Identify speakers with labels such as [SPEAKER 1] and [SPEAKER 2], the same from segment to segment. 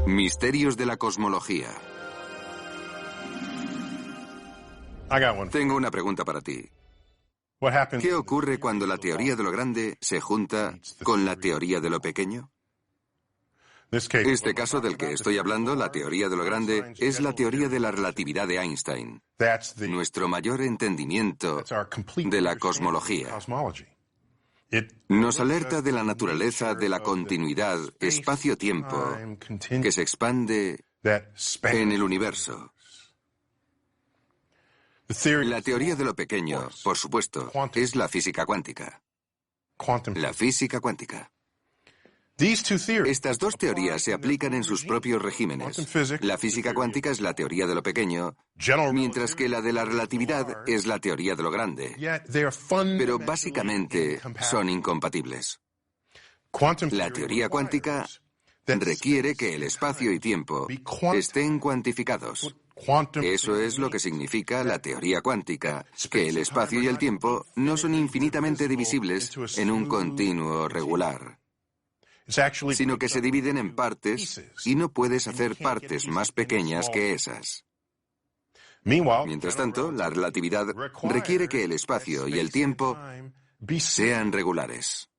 [SPEAKER 1] Misterios de la cosmología. Tengo una pregunta para ti. ¿Qué ocurre cuando la teoría de lo grande se junta con la teoría de lo pequeño? Este caso del que estoy hablando, la teoría de lo grande, es la teoría de la relatividad de Einstein, nuestro mayor entendimiento de la cosmología. Nos alerta de la naturaleza de la continuidad espacio-tiempo que se expande en el universo. La teoría de lo pequeño, por supuesto, es la física cuántica. La física cuántica. Estas dos teorías se aplican en sus propios regímenes. La física cuántica es la teoría de lo pequeño, mientras que la de la relatividad es la teoría de lo grande. Pero básicamente son incompatibles. La teoría cuántica requiere que el espacio y tiempo estén cuantificados. Eso es lo que significa la teoría cuántica, que el espacio y el tiempo no son infinitamente divisibles en un continuo regular, sino que se dividen en partes y no puedes hacer partes más pequeñas que esas. Mientras tanto, la relatividad requiere que el espacio y el tiempo sean regulares.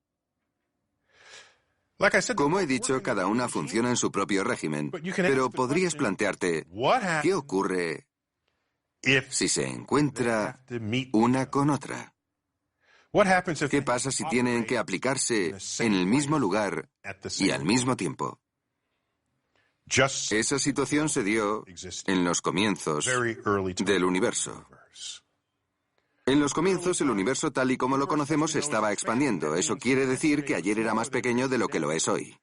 [SPEAKER 1] Como he dicho, cada una funciona en su propio régimen, pero podrías plantearte, ¿qué ocurre si se encuentra una con otra? ¿Qué pasa si tienen que aplicarse en el mismo lugar y al mismo tiempo? Esa situación se dio en los comienzos del universo. En los comienzos, el universo tal y como lo conocemos se estaba expandiendo. Eso quiere decir que ayer era más pequeño de lo que lo es hoy.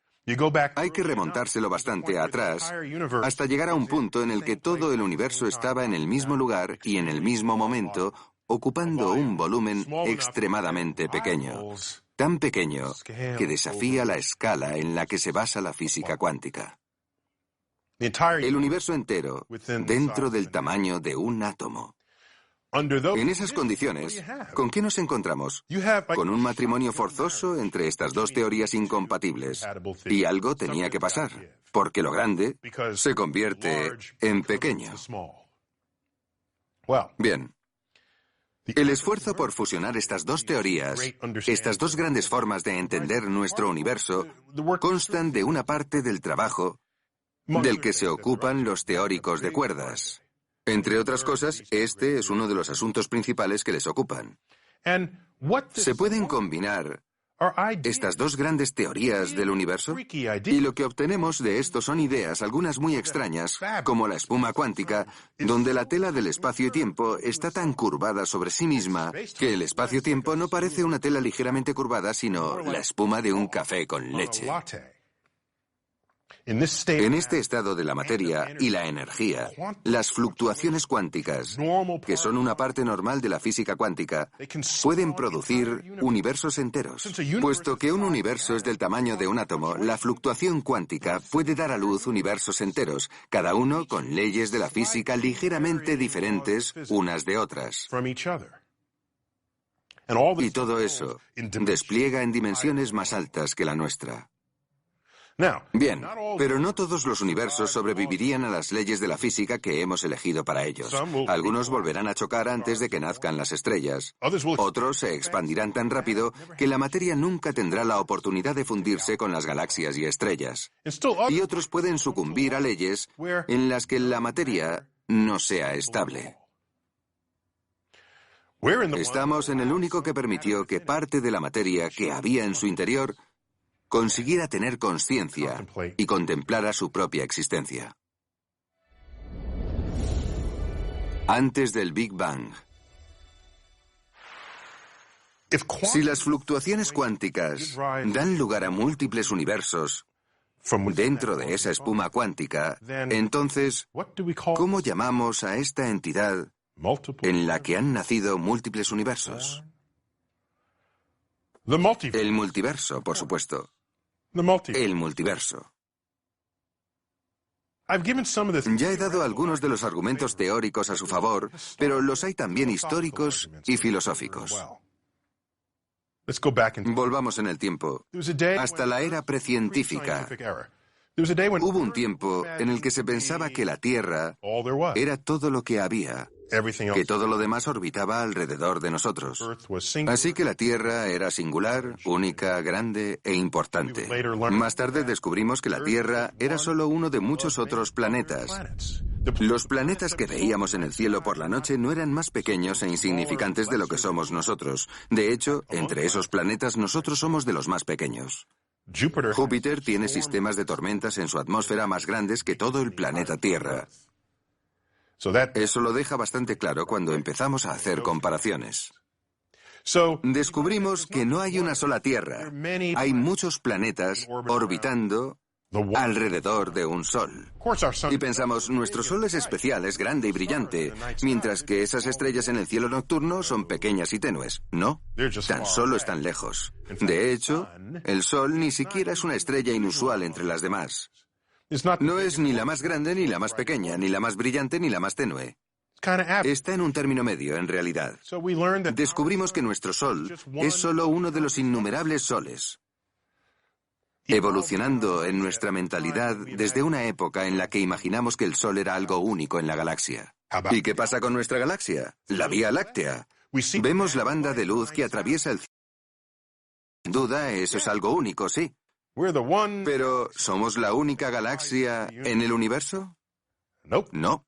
[SPEAKER 1] Hay que remontárselo bastante atrás hasta llegar a un punto en el que todo el universo estaba en el mismo lugar y en el mismo momento, ocupando un volumen extremadamente pequeño. Tan pequeño que desafía la escala en la que se basa la física cuántica. El universo entero dentro del tamaño de un átomo. En esas condiciones, ¿con qué nos encontramos? Con un matrimonio forzoso entre estas dos teorías incompatibles. Y algo tenía que pasar, porque lo grande se convierte en pequeño. Bien. El esfuerzo por fusionar estas dos teorías, estas dos grandes formas de entender nuestro universo, constan de una parte del trabajo del que se ocupan los teóricos de cuerdas. Entre otras cosas, este es uno de los asuntos principales que les ocupan. ¿Se pueden combinar estas dos grandes teorías del universo? Y lo que obtenemos de esto son ideas, algunas muy extrañas, como la espuma cuántica, donde la tela del espacio y tiempo está tan curvada sobre sí misma que el espacio-tiempo no parece una tela ligeramente curvada, sino la espuma de un café con leche. En este estado de la materia y la energía, las fluctuaciones cuánticas, que son una parte normal de la física cuántica, pueden producir universos enteros. Puesto que un universo es del tamaño de un átomo, la fluctuación cuántica puede dar a luz universos enteros, cada uno con leyes de la física ligeramente diferentes unas de otras. Y todo eso despliega en dimensiones más altas que la nuestra. Bien, pero no todos los universos sobrevivirían a las leyes de la física que hemos elegido para ellos. Algunos volverán a chocar antes de que nazcan las estrellas. Otros se expandirán tan rápido que la materia nunca tendrá la oportunidad de fundirse con las galaxias y estrellas. Y otros pueden sucumbir a leyes en las que la materia no sea estable. Estamos en el único que permitió que parte de la materia que había en su interior consiguiera tener conciencia y contemplara su propia existencia. Antes del Big Bang. Si las fluctuaciones cuánticas dan lugar a múltiples universos dentro de esa espuma cuántica, entonces, ¿cómo llamamos a esta entidad en la que han nacido múltiples universos? El multiverso, por supuesto. El multiverso. Ya he dado algunos de los argumentos teóricos a su favor, pero los hay también históricos y filosóficos. Volvamos en el tiempo, hasta la era precientífica, Hubo un tiempo en el que se pensaba que la Tierra era todo lo que había, que todo lo demás orbitaba alrededor de nosotros. Así que la Tierra era singular, única, grande e importante. Más tarde descubrimos que la Tierra era solo uno de muchos otros planetas. Los planetas que veíamos en el cielo por la noche no eran más pequeños e insignificantes de lo que somos nosotros. De hecho, entre esos planetas nosotros somos de los más pequeños. Júpiter tiene sistemas de tormentas en su atmósfera más grandes que todo el planeta Tierra. Eso lo deja bastante claro cuando empezamos a hacer comparaciones. Descubrimos que no hay una sola Tierra. Hay muchos planetas orbitando alrededor de un Sol. Y pensamos, nuestro Sol es especial, es grande y brillante, mientras que esas estrellas en el cielo nocturno son pequeñas y tenues. No, tan solo están lejos. De hecho, el Sol ni siquiera es una estrella inusual entre las demás. No es ni la más grande ni la más pequeña, ni la más brillante ni la más tenue. Está en un término medio, en realidad. Descubrimos que nuestro Sol es solo uno de los innumerables soles, evolucionando en nuestra mentalidad desde una época en la que imaginamos que el Sol era algo único en la galaxia. ¿Y qué pasa con nuestra galaxia? La Vía Láctea. Vemos la banda de luz que atraviesa el cielo. Sin duda, eso es algo único, sí. Pero, ¿somos la única galaxia en el universo? No.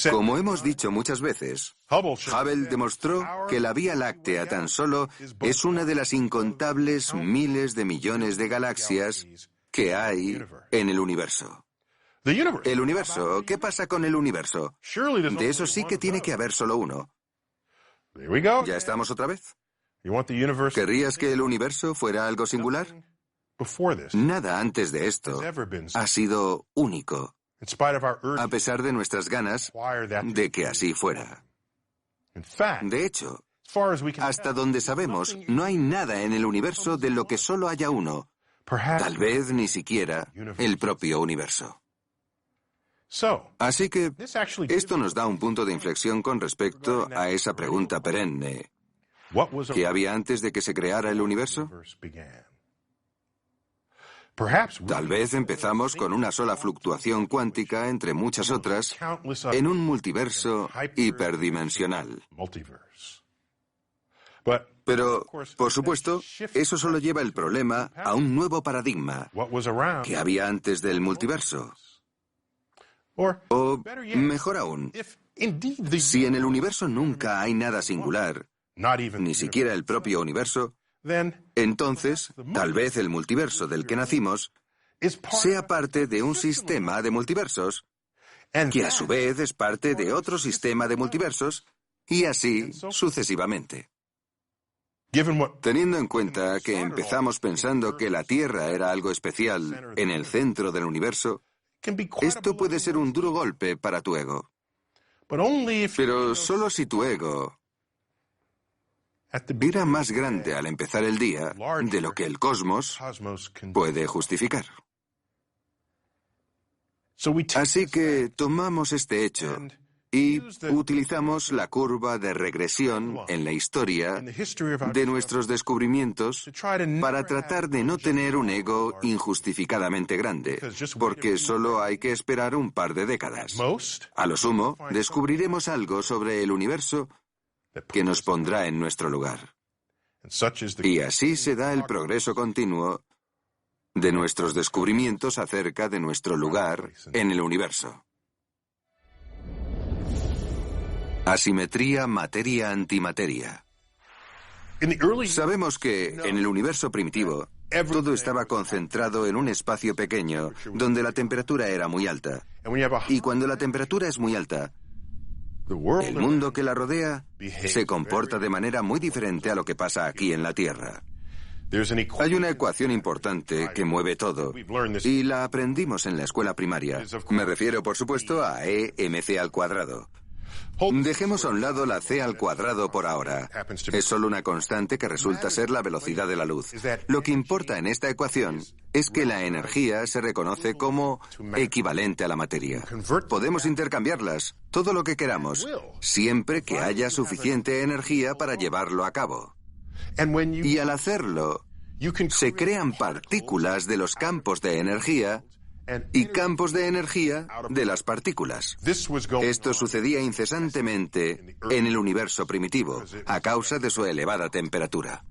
[SPEAKER 1] Como hemos dicho muchas veces, Hubble demostró que la Vía Láctea tan solo es una de las incontables miles de millones de galaxias que hay en el universo. El universo, ¿qué pasa con el universo? De eso sí que tiene que haber solo uno. ¿Ya estamos otra vez? ¿Querrías que el universo fuera algo singular? Nada antes de esto ha sido único, a pesar de nuestras ganas de que así fuera. De hecho, hasta donde sabemos, no hay nada en el universo de lo que solo haya uno, tal vez ni siquiera el propio universo. Así que esto nos da un punto de inflexión con respecto a esa pregunta perenne: ¿qué había antes de que se creara el universo? Tal vez empezamos con una sola fluctuación cuántica entre muchas otras en un multiverso hiperdimensional. Pero, por supuesto, eso solo lleva el problema a un nuevo paradigma. ¿Qué había antes del multiverso? O, mejor aún, si en el universo nunca hay nada singular, ni siquiera el propio universo, entonces, tal vez el multiverso del que nacimos sea parte de un sistema de multiversos, que a su vez es parte de otro sistema de multiversos, y así sucesivamente. Teniendo en cuenta que empezamos pensando que la Tierra era algo especial en el centro del universo, esto puede ser un duro golpe para tu ego. Pero solo si tu ego era más grande al empezar el día de lo que el cosmos puede justificar. Así que tomamos este hecho y utilizamos la curva de regresión en la historia de nuestros descubrimientos para tratar de no tener un ego injustificadamente grande, porque solo hay que esperar un par de décadas. A lo sumo, descubriremos algo sobre el universo que nos pondrá en nuestro lugar. Y así se da el progreso continuo de nuestros descubrimientos acerca de nuestro lugar en el universo. Asimetría materia-antimateria. Sabemos que en el universo primitivo todo estaba concentrado en un espacio pequeño donde la temperatura era muy alta. Y cuando la temperatura es muy alta, el mundo que la rodea se comporta de manera muy diferente a lo que pasa aquí en la Tierra. Hay una ecuación importante que mueve todo, y la aprendimos en la escuela primaria. Me refiero, por supuesto, a E·mc². Dejemos a un lado la c al cuadrado por ahora. Es solo una constante que resulta ser la velocidad de la luz. Lo que importa en esta ecuación es que la energía se reconoce como equivalente a la materia. Podemos intercambiarlas, todo lo que queramos, siempre que haya suficiente energía para llevarlo a cabo. Y al hacerlo, Se crean partículas de los campos de energía y campos de energía de las partículas. Esto sucedía incesantemente en el universo primitivo, a causa de su elevada temperatura.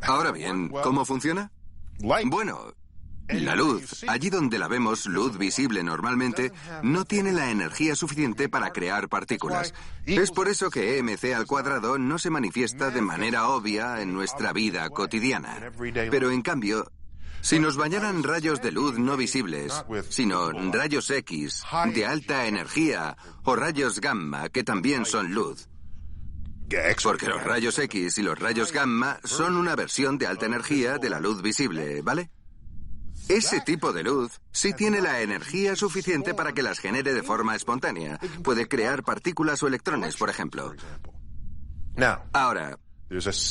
[SPEAKER 1] Ahora bien, ¿cómo funciona? Bueno, la luz, allí donde la vemos, luz visible normalmente, no tiene la energía suficiente para crear partículas. Es por eso que mc² no se manifiesta de manera obvia en nuestra vida cotidiana. Pero en cambio, si nos bañaran rayos de luz no visibles, sino rayos X de alta energía o rayos gamma, que también son luz, porque los rayos X y los rayos gamma son una versión de alta energía de la luz visible, ¿vale? Ese tipo de luz sí tiene la energía suficiente para que las genere de forma espontánea. Puede crear partículas o electrones, por ejemplo. Ahora,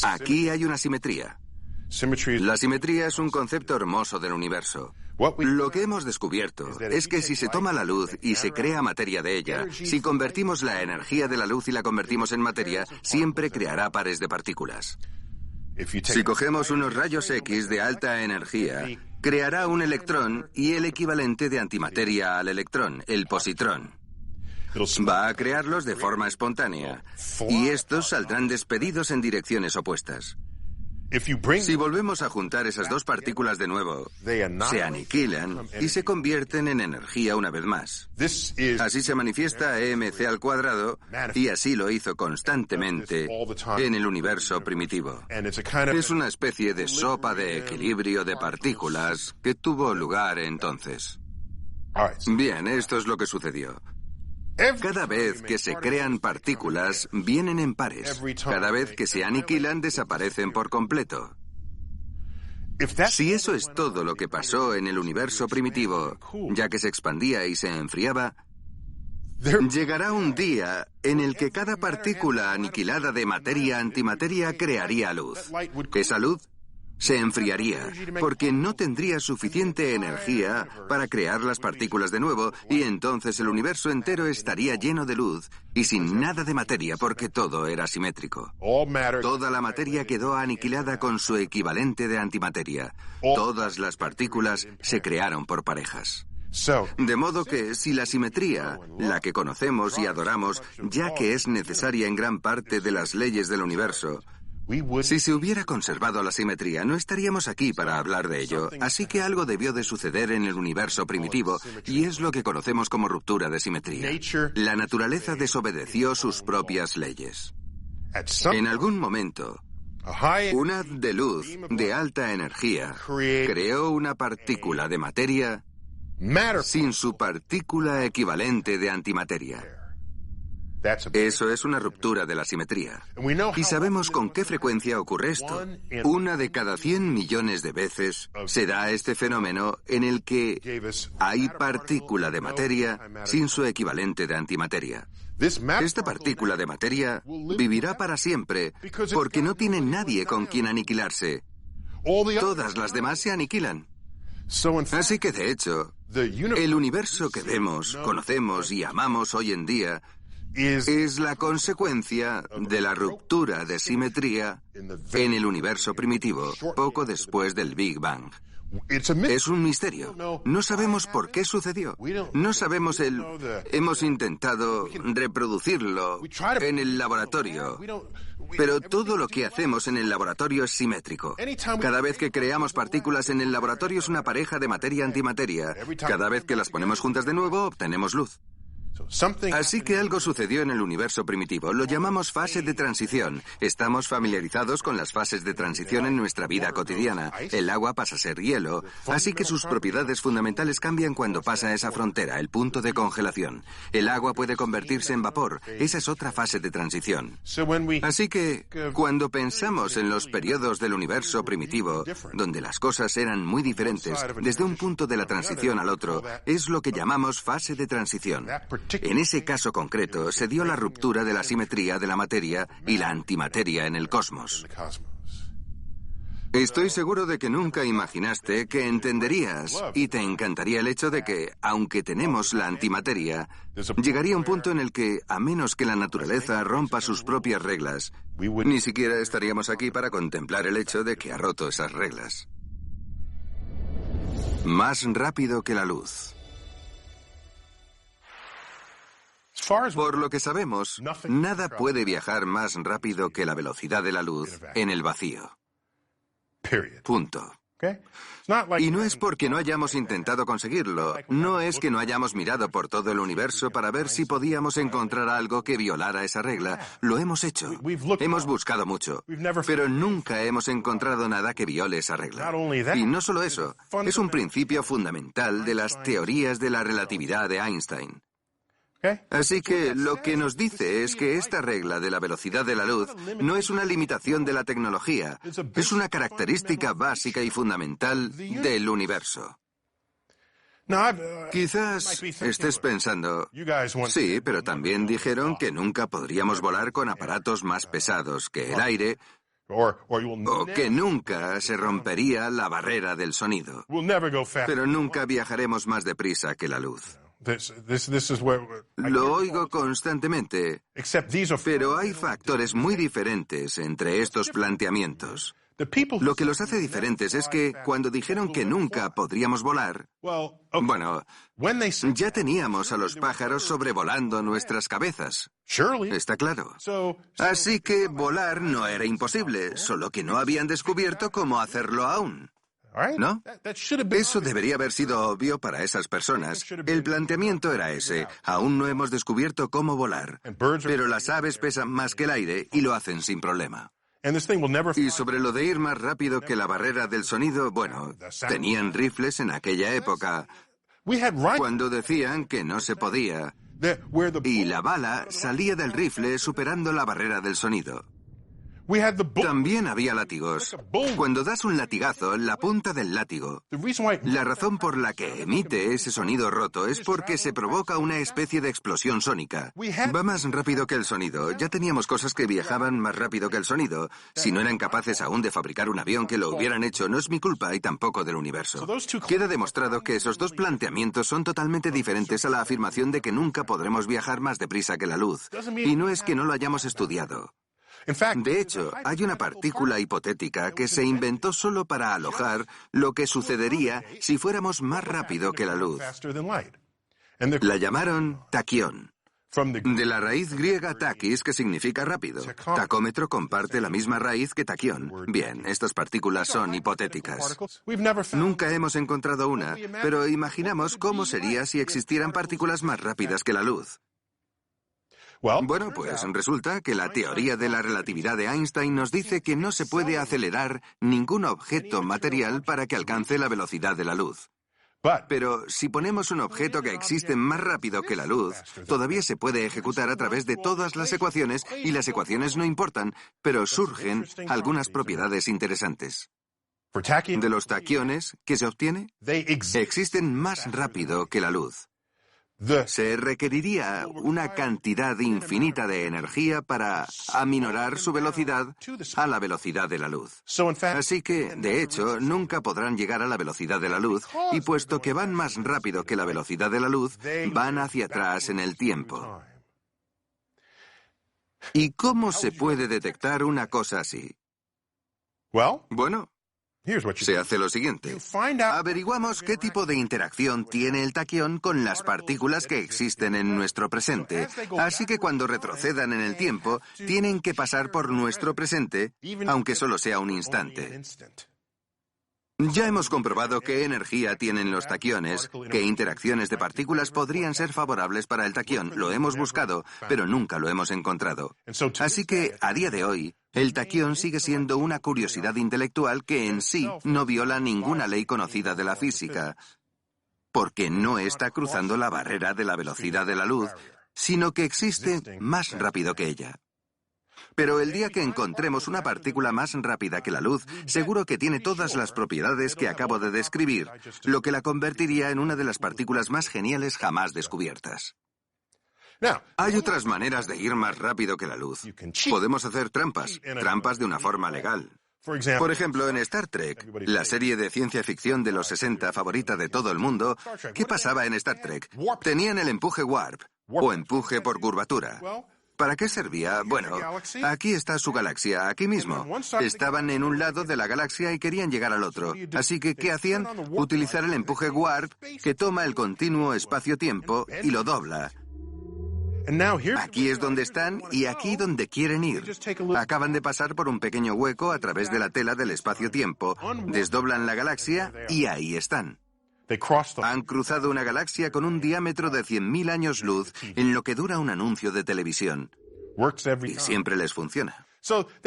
[SPEAKER 1] aquí hay una simetría. La simetría es un concepto hermoso del universo. Lo que hemos descubierto es que si se toma la luz y se crea materia de ella, si convertimos la energía de la luz y la convertimos en materia, siempre creará pares de partículas. Si cogemos unos rayos X de alta energía, creará un electrón y el equivalente de antimateria al electrón, el positrón. Va a crearlos de forma espontánea, y estos saldrán despedidos en direcciones opuestas. Si volvemos a juntar esas dos partículas de nuevo, se aniquilan y se convierten en energía una vez más. Así se manifiesta mc² y así lo hizo constantemente en el universo primitivo. Es una especie de sopa de equilibrio de partículas que tuvo lugar entonces. Bien, esto es lo que sucedió. Cada vez que se crean partículas, vienen en pares. Cada vez que se aniquilan, desaparecen por completo. Si eso es todo lo que pasó en el universo primitivo, ya que se expandía y se enfriaba, llegará un día en el que cada partícula aniquilada de materia-antimateria crearía luz. Esa luz se enfriaría, porque no tendría suficiente energía para crear las partículas de nuevo, y entonces el universo entero estaría lleno de luz y sin nada de materia, porque todo era simétrico. Toda la materia quedó aniquilada con su equivalente de antimateria. Todas las partículas se crearon por parejas. De modo que si la simetría, la que conocemos y adoramos, ya que es necesaria en gran parte de las leyes del universo, si se hubiera conservado la simetría, no estaríamos aquí para hablar de ello. Así que algo debió de suceder en el universo primitivo, y es lo que conocemos como ruptura de simetría. La naturaleza desobedeció sus propias leyes. En algún momento, un haz de luz de alta energía creó una partícula de materia sin su partícula equivalente de antimateria. Eso es una ruptura de la simetría. Y sabemos con qué frecuencia ocurre esto. 1 de cada 100 millones de veces se da este fenómeno en el que hay partícula de materia sin su equivalente de antimateria. Esta partícula de materia vivirá para siempre porque no tiene nadie con quien aniquilarse. Todas las demás se aniquilan. Así que, de hecho, el universo que vemos, conocemos y amamos hoy en día es la consecuencia de la ruptura de simetría en el universo primitivo, poco después del Big Bang. Es un misterio. No sabemos por qué sucedió. No sabemos Hemos intentado reproducirlo en el laboratorio. Pero todo lo que hacemos en el laboratorio es simétrico. Cada vez que creamos partículas en el laboratorio es una pareja de materia-antimateria. Cada vez que las ponemos juntas de nuevo, obtenemos luz. Así que algo sucedió en el universo primitivo. Lo llamamos fase de transición. Estamos familiarizados con las fases de transición en nuestra vida cotidiana. El agua pasa a ser hielo, así que sus propiedades fundamentales cambian cuando pasa esa frontera, el punto de congelación. El agua puede convertirse en vapor. Esa es otra fase de transición. Así que, cuando pensamos en los periodos del universo primitivo, donde las cosas eran muy diferentes, desde un punto de la transición al otro, es lo que llamamos fase de transición. En ese caso concreto, se dio la ruptura de la simetría de la materia y la antimateria en el cosmos. Estoy seguro de que nunca imaginaste que entenderías y te encantaría el hecho de que, aunque tenemos la antimateria, llegaría un punto en el que, a menos que la naturaleza rompa sus propias reglas, ni siquiera estaríamos aquí para contemplar el hecho de que ha roto esas reglas. Más rápido que la luz. Por lo que sabemos, nada puede viajar más rápido que la velocidad de la luz en el vacío. Punto. Y no es porque no hayamos intentado conseguirlo, no es que no hayamos mirado por todo el universo para ver si podíamos encontrar algo que violara esa regla. Lo hemos hecho. Hemos buscado mucho, pero nunca hemos encontrado nada que viole esa regla. Y no solo eso, es un principio fundamental de las teorías de la relatividad de Einstein. Así que lo que nos dice es que esta regla de la velocidad de la luz no es una limitación de la tecnología, es una característica básica y fundamental del universo. Quizás estés pensando, sí, pero también dijeron que nunca podríamos volar con aparatos más pesados que el aire, o que nunca se rompería la barrera del sonido. Pero nunca viajaremos más deprisa que la luz. Lo oigo constantemente, pero hay factores muy diferentes entre estos planteamientos. Lo que los hace diferentes es que cuando dijeron que nunca podríamos volar, bueno, ya teníamos a los pájaros sobrevolando nuestras cabezas. Está claro. Así que volar no era imposible, solo que no habían descubierto cómo hacerlo aún. ¿No? Eso debería haber sido obvio para esas personas. El planteamiento era ese. Aún no hemos descubierto cómo volar. Pero las aves pesan más que el aire y lo hacen sin problema. Y sobre lo de ir más rápido que la barrera del sonido, bueno, tenían rifles en aquella época, cuando decían que no se podía. Y la bala salía del rifle superando la barrera del sonido. También había látigos. Cuando das un latigazo, la punta del látigo, la razón por la que emite ese sonido roto es porque se provoca una especie de explosión sónica. Va más rápido que el sonido. Ya teníamos cosas que viajaban más rápido que el sonido. Si no eran capaces aún de fabricar un avión que lo hubieran hecho, no es mi culpa y tampoco del universo. Queda demostrado que esos dos planteamientos son totalmente diferentes a la afirmación de que nunca podremos viajar más deprisa que la luz. Y no es que no lo hayamos estudiado. De hecho, hay una partícula hipotética que se inventó solo para alojar lo que sucedería si fuéramos más rápido que la luz. La llamaron taquión, de la raíz griega takis, que significa rápido. Tacómetro comparte la misma raíz que taquión. Bien, estas partículas son hipotéticas. Nunca hemos encontrado una, pero imaginamos cómo sería si existieran partículas más rápidas que la luz. Bueno, pues resulta que la teoría de la relatividad de Einstein nos dice que no se puede acelerar ningún objeto material para que alcance la velocidad de la luz. Pero si ponemos un objeto que existe más rápido que la luz, todavía se puede ejecutar a través de todas las ecuaciones y las ecuaciones no importan, pero surgen algunas propiedades interesantes. De los taquiones, ¿qué se obtiene? Existen más rápido que la luz. Se requeriría una cantidad infinita de energía para aminorar su velocidad a la velocidad de la luz. Así que, de hecho, nunca podrán llegar a la velocidad de la luz y puesto que van más rápido que la velocidad de la luz, van hacia atrás en el tiempo. ¿Y cómo se puede detectar una cosa así? Bueno, se hace lo siguiente. Averiguamos qué tipo de interacción tiene el taquión con las partículas que existen en nuestro presente. Así que cuando retrocedan en el tiempo, tienen que pasar por nuestro presente, aunque solo sea un instante. Ya hemos comprobado qué energía tienen los taquiones, qué interacciones de partículas podrían ser favorables para el taquión. Lo hemos buscado, pero nunca lo hemos encontrado. Así que, a día de hoy, el taquión sigue siendo una curiosidad intelectual que en sí no viola ninguna ley conocida de la física, porque no está cruzando la barrera de la velocidad de la luz, sino que existe más rápido que ella. Pero el día que encontremos una partícula más rápida que la luz, seguro que tiene todas las propiedades que acabo de describir, lo que la convertiría en una de las partículas más geniales jamás descubiertas. Hay otras maneras de ir más rápido que la luz. Podemos hacer trampas de una forma legal. Por ejemplo, en Star Trek, la serie de ciencia ficción de los 60 favorita de todo el mundo, ¿qué pasaba en Star Trek? Tenían el empuje warp, o empuje por curvatura. ¿Para qué servía? Bueno, aquí está su galaxia, aquí mismo. Estaban en un lado de la galaxia y querían llegar al otro. Así que, ¿qué hacían? Utilizar el empuje warp, que toma el continuo espacio-tiempo y lo dobla. Aquí es donde están y aquí donde quieren ir. Acaban de pasar por un pequeño hueco a través de la tela del espacio-tiempo, desdoblan la galaxia y ahí están. Han cruzado una galaxia con un diámetro de 100.000 años luz en lo que dura un anuncio de televisión. Y siempre les funciona.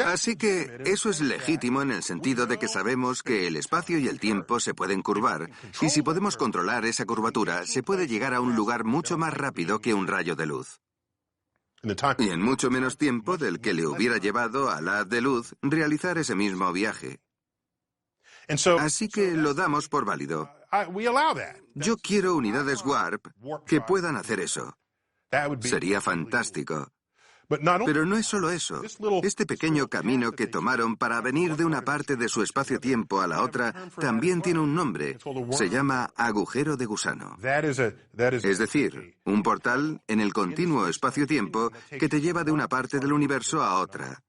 [SPEAKER 1] Así que eso es legítimo en el sentido de que sabemos que el espacio y el tiempo se pueden curvar, y si podemos controlar esa curvatura, se puede llegar a un lugar mucho más rápido que un rayo de luz. Y en mucho menos tiempo del que le hubiera llevado al haz de luz realizar ese mismo viaje. Así que lo damos por válido. Yo quiero unidades warp que puedan hacer eso. Sería fantástico. Pero no es solo eso. Este pequeño camino que tomaron para venir de una parte de su espacio-tiempo a la otra también tiene un nombre. Se llama agujero de gusano. Es decir, un portal en el continuo espacio-tiempo que te lleva de una parte del universo a otra.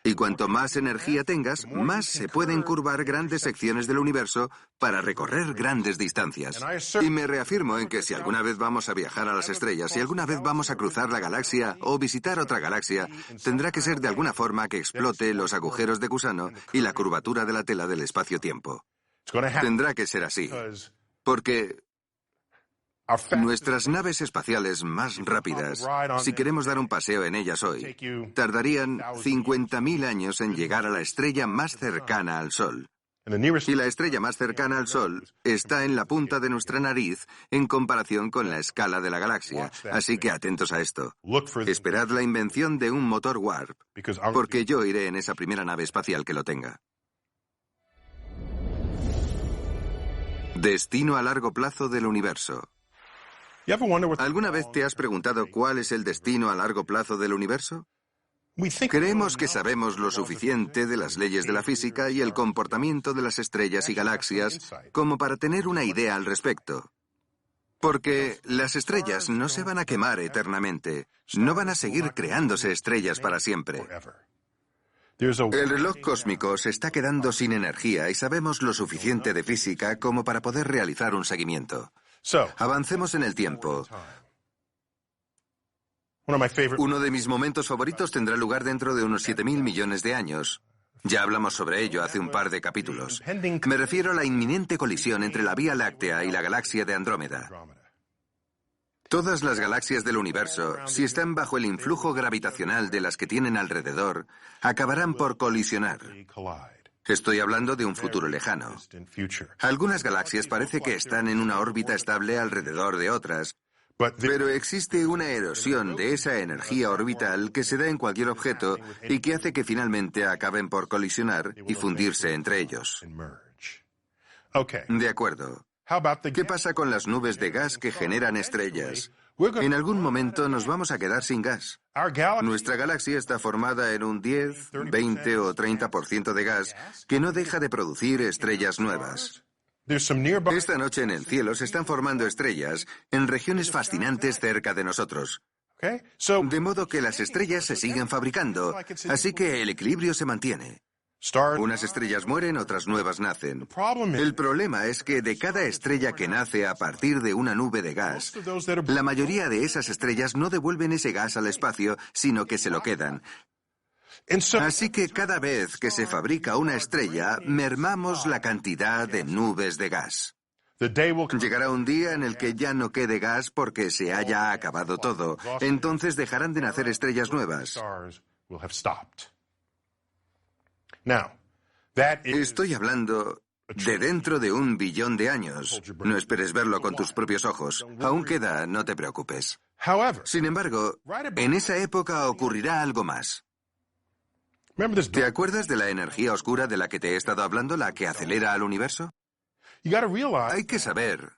[SPEAKER 1] Y cuanto más energía tengas, más se pueden curvar grandes secciones del universo para recorrer grandes distancias. Y me reafirmo en que si alguna vez vamos a viajar a las estrellas, si alguna vez vamos a cruzar la galaxia o visitar otra galaxia, tendrá que ser de alguna forma que explote los agujeros de gusano y la curvatura de la tela del espacio-tiempo. Tendrá que ser así. Porque nuestras naves espaciales más rápidas, si queremos dar un paseo en ellas hoy, tardarían 50.000 años en llegar a la estrella más cercana al Sol. Y la estrella más cercana al Sol está en la punta de nuestra nariz en comparación con la escala de la galaxia. Así que atentos a esto. Esperad la invención de un motor warp, porque yo iré en esa primera nave espacial que lo tenga. Destino a largo plazo del universo. ¿Alguna vez te has preguntado cuál es el destino a largo plazo del universo? Creemos que sabemos lo suficiente de las leyes de la física y el comportamiento de las estrellas y galaxias como para tener una idea al respecto. Porque las estrellas no se van a quemar eternamente, no van a seguir creándose estrellas para siempre. El reloj cósmico se está quedando sin energía y sabemos lo suficiente de física como para poder realizar un seguimiento. Avancemos en el tiempo. Uno de mis momentos favoritos tendrá lugar dentro de unos 7.000 millones de años. Ya hablamos sobre ello hace un par de capítulos. Me refiero a la inminente colisión entre la Vía Láctea y la galaxia de Andrómeda. Todas las galaxias del universo, si están bajo el influjo gravitacional de las que tienen alrededor, acabarán por colisionar. Estoy hablando de un futuro lejano. Algunas galaxias parece que están en una órbita estable alrededor de otras, pero existe una erosión de esa energía orbital que se da en cualquier objeto y que hace que finalmente acaben por colisionar y fundirse entre ellos. De acuerdo. ¿Qué pasa con las nubes de gas que generan estrellas? En algún momento nos vamos a quedar sin gas. Nuestra galaxia está formada en un 10, 20 o 30% de gas que no deja de producir estrellas nuevas. Esta noche en el cielo se están formando estrellas en regiones fascinantes cerca de nosotros. De modo que las estrellas se siguen fabricando, así que el equilibrio se mantiene. Unas estrellas mueren, otras nuevas nacen. El problema es que de cada estrella que nace a partir de una nube de gas, la mayoría de esas estrellas no devuelven ese gas al espacio, sino que se lo quedan. Así que cada vez que se fabrica una estrella, mermamos la cantidad de nubes de gas. Llegará un día en el que ya no quede gas porque se haya acabado todo. Entonces dejarán de nacer estrellas nuevas. Estoy hablando de dentro de 1 billón de años. No esperes verlo con tus propios ojos. Aún queda, no te preocupes. Sin embargo, en esa época ocurrirá algo más. ¿Te acuerdas de la energía oscura de la que te he estado hablando, la que acelera al universo? Hay que saber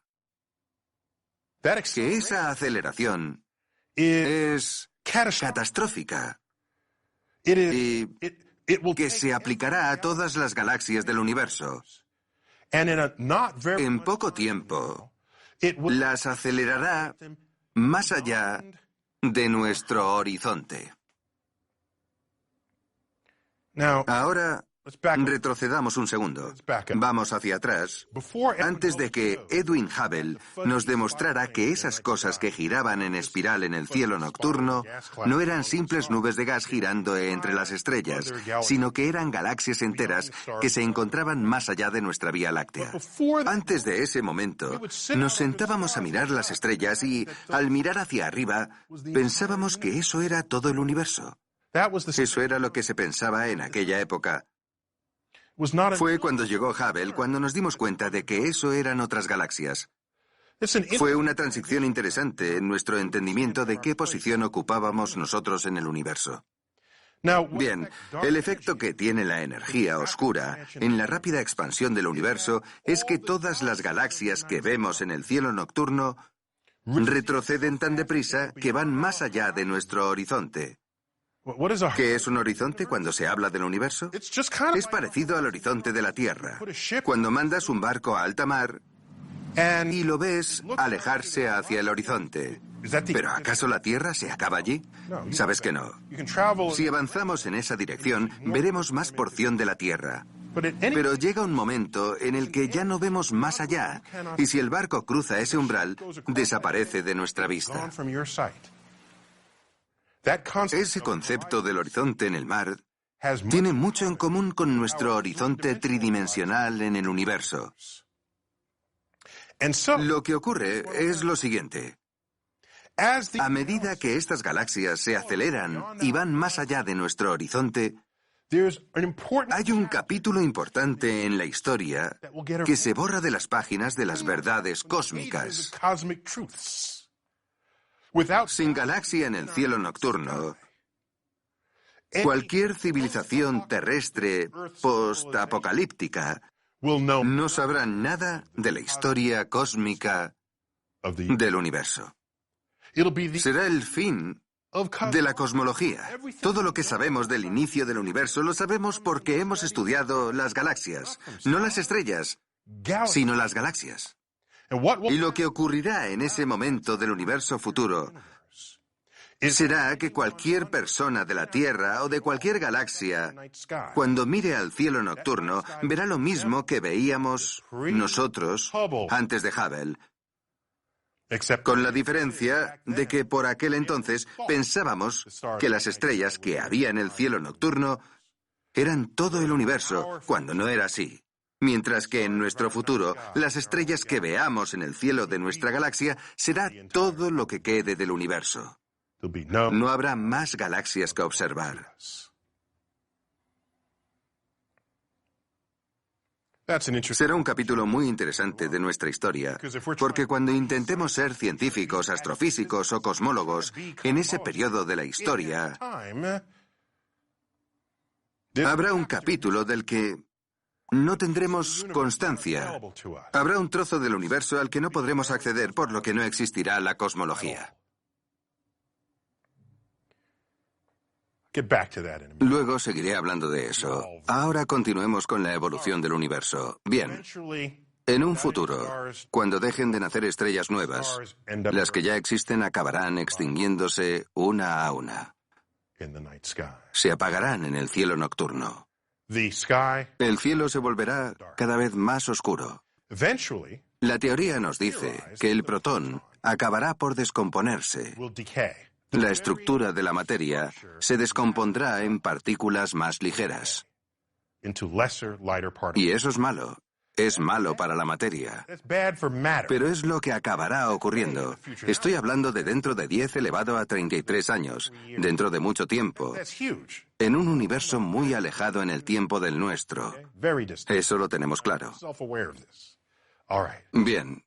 [SPEAKER 1] que esa aceleración es catastrófica. Y que se aplicará a todas las galaxias del universo. En poco tiempo, las acelerará más allá de nuestro horizonte. Ahora, retrocedamos un segundo. Vamos hacia atrás, antes de que Edwin Hubble nos demostrara que esas cosas que giraban en espiral en el cielo nocturno no eran simples nubes de gas girando entre las estrellas, sino que eran galaxias enteras que se encontraban más allá de nuestra Vía Láctea. Antes de ese momento, nos sentábamos a mirar las estrellas y, al mirar hacia arriba, pensábamos que eso era todo el universo. Eso era lo que se pensaba en aquella época. Fue cuando llegó Hubble cuando nos dimos cuenta de que eso eran otras galaxias. Fue una transición interesante en nuestro entendimiento de qué posición ocupábamos nosotros en el universo. Bien, el efecto que tiene la energía oscura en la rápida expansión del universo es que todas las galaxias que vemos en el cielo nocturno retroceden tan deprisa que van más allá de nuestro horizonte. ¿Qué es un horizonte cuando se habla del universo? Es parecido al horizonte de la Tierra. Cuando mandas un barco a alta mar y lo ves alejarse hacia el horizonte. ¿Pero acaso la Tierra se acaba allí? Sabes que no. Si avanzamos en esa dirección, veremos más porción de la Tierra. Pero llega un momento en el que ya no vemos más allá, y si el barco cruza ese umbral, desaparece de nuestra vista. Ese concepto del horizonte en el mar tiene mucho en común con nuestro horizonte tridimensional en el universo. Lo que ocurre es lo siguiente. A medida que estas galaxias se aceleran y van más allá de nuestro horizonte, hay un capítulo importante en la historia que se borra de las páginas de las verdades cósmicas. Sin galaxia en el cielo nocturno, cualquier civilización terrestre post-apocalíptica no sabrá nada de la historia cósmica del universo. Será el fin de la cosmología. Todo lo que sabemos del inicio del universo lo sabemos porque hemos estudiado las galaxias, no las estrellas, sino las galaxias. Y lo que ocurrirá en ese momento del universo futuro será que cualquier persona de la Tierra o de cualquier galaxia, cuando mire al cielo nocturno, verá lo mismo que veíamos nosotros antes de Hubble, con la diferencia de que por aquel entonces pensábamos que las estrellas que había en el cielo nocturno eran todo el universo, cuando no era así. Mientras que en nuestro futuro, las estrellas que veamos en el cielo de nuestra galaxia será todo lo que quede del universo. No habrá más galaxias que observar. Será un capítulo muy interesante de nuestra historia, porque cuando intentemos ser científicos, astrofísicos o cosmólogos en ese periodo de la historia, habrá un capítulo del que no tendremos constancia. Habrá un trozo del universo al que no podremos acceder, por lo que no existirá la cosmología. Luego seguiré hablando de eso. Ahora continuemos con la evolución del universo. Bien, en un futuro, cuando dejen de nacer estrellas nuevas, las que ya existen acabarán extinguiéndose una a una. Se apagarán en el cielo nocturno. El cielo se volverá cada vez más oscuro. La teoría nos dice que el protón acabará por descomponerse. La estructura de la materia se descompondrá en partículas más ligeras. Y eso es malo. Es malo para la materia. Pero es lo que acabará ocurriendo. Estoy hablando de dentro de 10 elevado a 33 años, dentro de mucho tiempo, en un universo muy alejado en el tiempo del nuestro. Eso lo tenemos claro. Bien.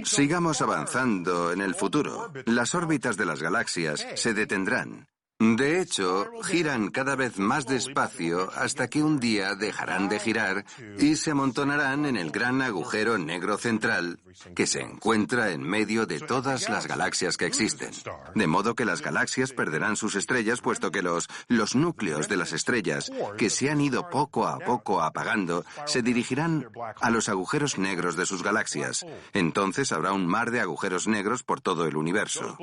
[SPEAKER 1] Sigamos avanzando en el futuro. Las órbitas de las galaxias se detendrán. De hecho, giran cada vez más despacio hasta que un día dejarán de girar y se amontonarán en el gran agujero negro central que se encuentra en medio de todas las galaxias que existen. De modo que las galaxias perderán sus estrellas, puesto que los núcleos de las estrellas, que se han ido poco a poco apagando, se dirigirán a los agujeros negros de sus galaxias. Entonces habrá un mar de agujeros negros por todo el universo.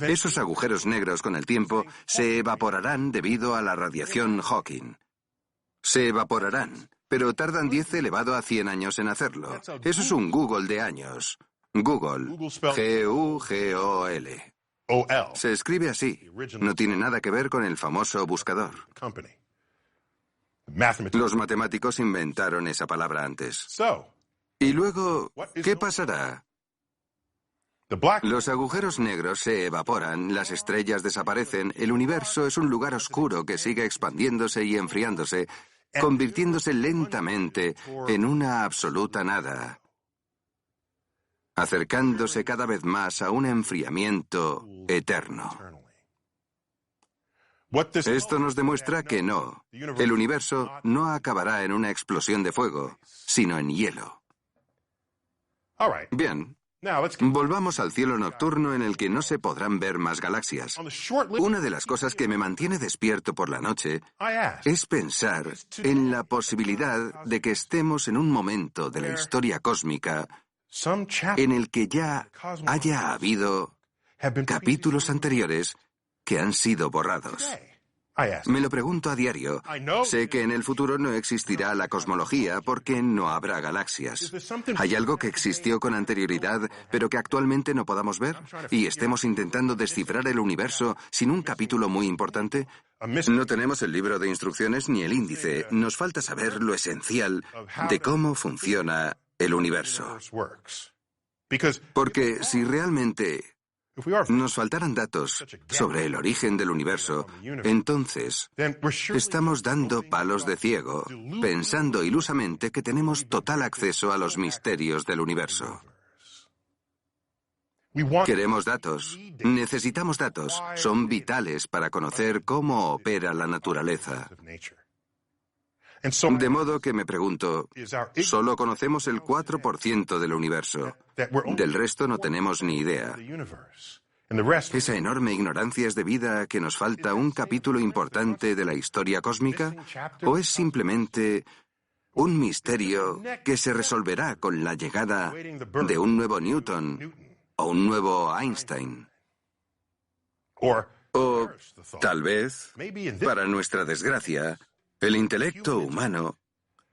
[SPEAKER 1] Esos agujeros negros, con el tiempo, se evaporarán debido a la radiación Hawking. Se evaporarán, pero tardan 10 elevado a 100 años en hacerlo. Eso es un Google de años. Google. G-U-G-O-L. Se escribe así. No tiene nada que ver con el famoso buscador. Los matemáticos inventaron esa palabra antes. Y luego, ¿qué pasará? Los agujeros negros se evaporan, las estrellas desaparecen, el universo es un lugar oscuro que sigue expandiéndose y enfriándose, convirtiéndose lentamente en una absoluta nada, acercándose cada vez más a un enfriamiento eterno. Esto nos demuestra que no, el universo no acabará en una explosión de fuego, sino en hielo. Bien. Volvamos al cielo nocturno en el que no se podrán ver más galaxias. Una de las cosas que me mantiene despierto por la noche es pensar en la posibilidad de que estemos en un momento de la historia cósmica en el que ya haya habido capítulos anteriores que han sido borrados. Me lo pregunto a diario. Sé que en el futuro no existirá la cosmología porque no habrá galaxias. ¿Hay algo que existió con anterioridad pero que actualmente no podamos ver? ¿Y estemos intentando descifrar el universo sin un capítulo muy importante? No tenemos el libro de instrucciones ni el índice. Nos falta saber lo esencial de cómo funciona el universo. Porque si realmente nos faltaran datos sobre el origen del universo, entonces estamos dando palos de ciego, pensando ilusamente que tenemos total acceso a los misterios del universo. Queremos datos, necesitamos datos, son vitales para conocer cómo opera la naturaleza. De modo que me pregunto, solo conocemos el 4% del universo. Del resto no tenemos ni idea. ¿Esa enorme ignorancia es debida a que nos falta un capítulo importante de la historia cósmica? ¿O es simplemente un misterio que se resolverá con la llegada de un nuevo Newton o un nuevo Einstein? O, tal vez, para nuestra desgracia, el intelecto humano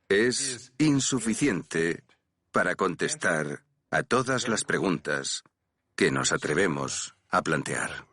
[SPEAKER 1] es insuficiente para contestar a todas las preguntas que nos atrevemos a plantear.